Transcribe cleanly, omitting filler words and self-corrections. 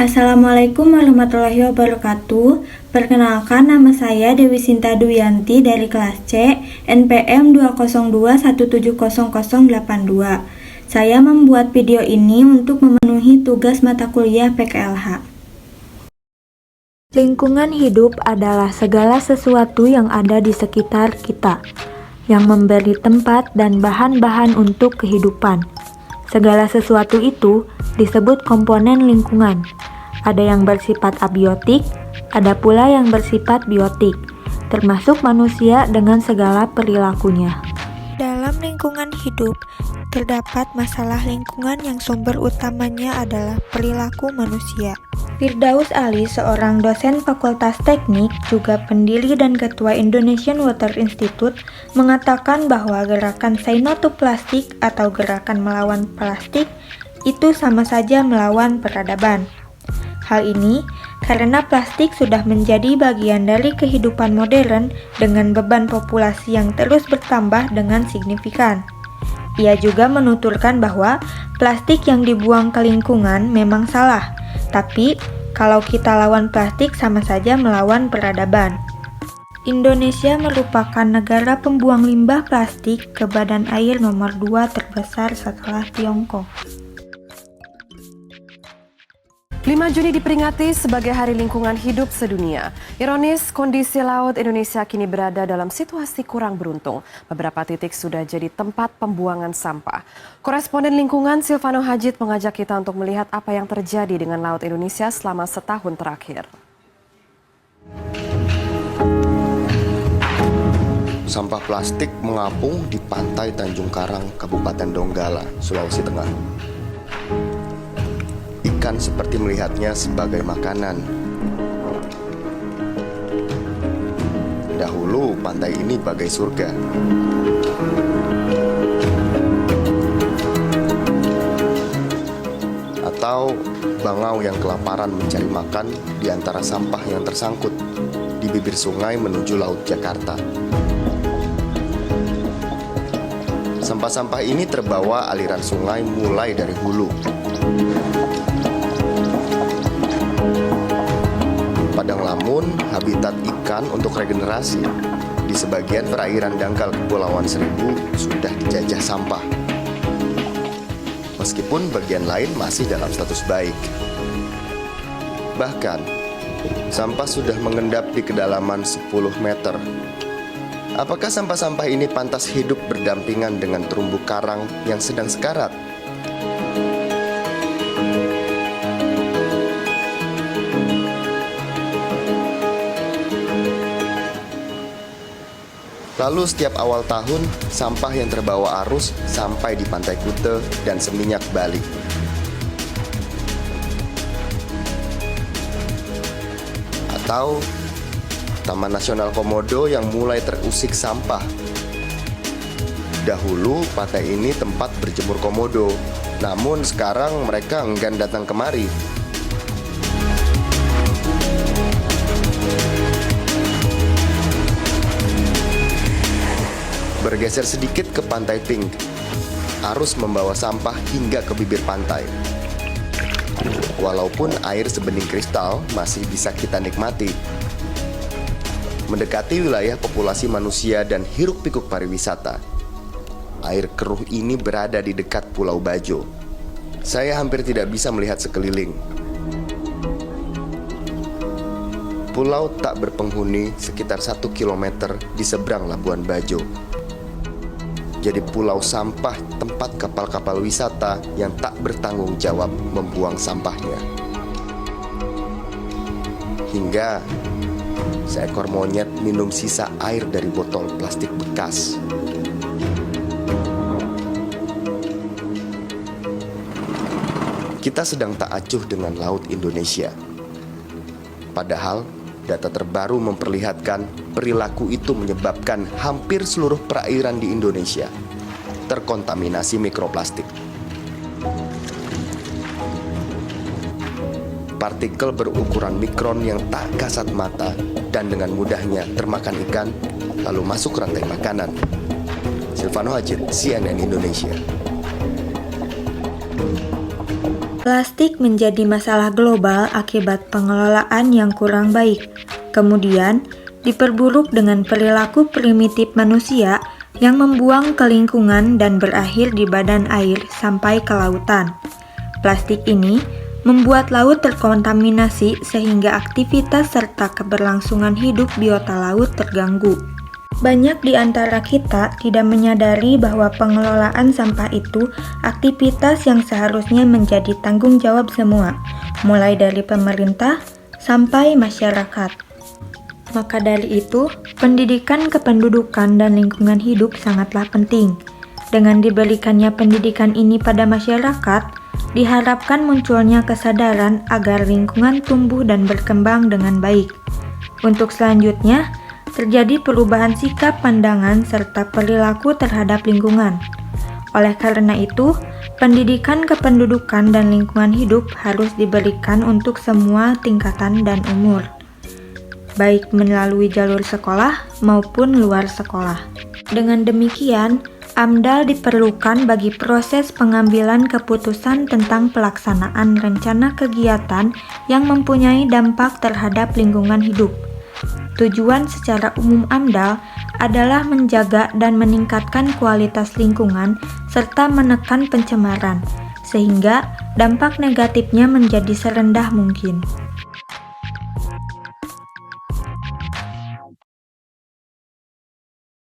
Assalamualaikum warahmatullahi wabarakatuh. Perkenalkan, nama saya Dewi Sinta Duyanti dari kelas C, NPM 202170082. Saya membuat video ini untuk memenuhi tugas mata kuliah PKLH. Lingkungan hidup adalah segala sesuatu yang ada di sekitar kita, yang memberi tempat dan bahan-bahan untuk kehidupan. Segala sesuatu itu disebut komponen lingkungan. Ada yang bersifat abiotik, ada pula yang bersifat biotik, termasuk manusia dengan segala perilakunya. Dalam lingkungan hidup, terdapat masalah lingkungan yang sumber utamanya adalah perilaku manusia. Firdaus Ali, seorang dosen Fakultas Teknik, juga pendiri dan ketua Indonesian Water Institute, mengatakan bahwa gerakan Say No to Plastic atau gerakan melawan plastik itu sama saja melawan peradaban. Hal ini karena plastik sudah menjadi bagian dari kehidupan modern dengan beban populasi yang terus bertambah dengan signifikan. Ia juga menuturkan bahwa plastik yang dibuang ke lingkungan memang salah, tapi kalau kita lawan plastik sama saja melawan peradaban. Indonesia merupakan negara pembuang limbah plastik ke badan air nomor 2 terbesar setelah Tiongkok. 5 Juni diperingati sebagai Hari Lingkungan Hidup Sedunia. Ironis, kondisi laut Indonesia kini berada dalam situasi kurang beruntung. Beberapa titik sudah jadi tempat pembuangan sampah. Koresponden lingkungan Silvano Hajid mengajak kita untuk melihat apa yang terjadi dengan laut Indonesia selama setahun terakhir. Sampah plastik mengapung di pantai Tanjung Karang, Kabupaten Donggala, Sulawesi Tengah. Ikan seperti melihatnya sebagai makanan. Dahulu pantai ini bagai surga. Atau bangau yang kelaparan mencari makan di antara sampah yang tersangkut di bibir sungai menuju Laut Jakarta. Sampah-sampah ini terbawa aliran sungai mulai dari hulu. Padang Lamun, habitat ikan untuk regenerasi. Di sebagian perairan dangkal Kepulauan Seribu sudah dijajah sampah. Meskipun bagian lain masih dalam status baik. Bahkan, sampah sudah mengendap di kedalaman 10 meter. Apakah sampah-sampah ini pantas hidup berdampingan dengan terumbu karang yang sedang sekarat? Lalu setiap awal tahun, sampah yang terbawa arus sampai di Pantai Kute dan Seminyak, Bali. Atau Taman Nasional Komodo yang mulai terusik sampah. Dahulu pantai ini tempat berjemur komodo, namun sekarang mereka enggan datang kemari. Bergeser sedikit ke Pantai Pink, arus membawa sampah hingga ke bibir pantai. Walaupun air sebening kristal masih bisa kita nikmati. Mendekati wilayah populasi manusia dan hiruk-pikuk pariwisata. Air keruh ini berada di dekat Pulau Bajo. Saya hampir tidak bisa melihat sekeliling. Pulau tak berpenghuni sekitar 1 km di seberang Labuan Bajo. Jadi pulau sampah tempat kapal-kapal wisata yang tak bertanggung jawab membuang sampahnya. Hingga seekor monyet minum sisa air dari botol plastik bekas. Kita sedang tak acuh dengan laut Indonesia. Padahal data terbaru memperlihatkan perilaku itu menyebabkan hampir seluruh perairan di Indonesia terkontaminasi mikroplastik. Partikel berukuran mikron yang tak kasat mata dan dengan mudahnya termakan ikan lalu masuk rantai makanan. Silvano Hajid, CNN Indonesia. Plastik menjadi masalah global akibat pengelolaan yang kurang baik. Kemudian, diperburuk dengan perilaku primitif manusia yang membuang ke lingkungan dan berakhir di badan air sampai ke lautan. Plastik ini membuat laut terkontaminasi sehingga aktivitas serta keberlangsungan hidup biota laut terganggu. Banyak di antara kita tidak menyadari bahwa pengelolaan sampah itu aktivitas yang seharusnya menjadi tanggung jawab semua, mulai dari pemerintah sampai masyarakat. Maka dari itu, pendidikan kependudukan dan lingkungan hidup sangatlah penting. Dengan diberikannya pendidikan ini pada masyarakat, diharapkan munculnya kesadaran agar lingkungan tumbuh dan berkembang dengan baik. Untuk selanjutnya, terjadi perubahan sikap pandangan serta perilaku terhadap lingkungan. Oleh karena itu, pendidikan kependudukan dan lingkungan hidup harus diberikan untuk semua tingkatan dan umur, baik melalui jalur sekolah maupun luar sekolah. Dengan demikian, AMDAL diperlukan bagi proses pengambilan keputusan tentang pelaksanaan rencana kegiatan yang mempunyai dampak terhadap lingkungan hidup. Tujuan secara umum AMDAL adalah menjaga dan meningkatkan kualitas lingkungan serta menekan pencemaran, sehingga dampak negatifnya menjadi serendah mungkin.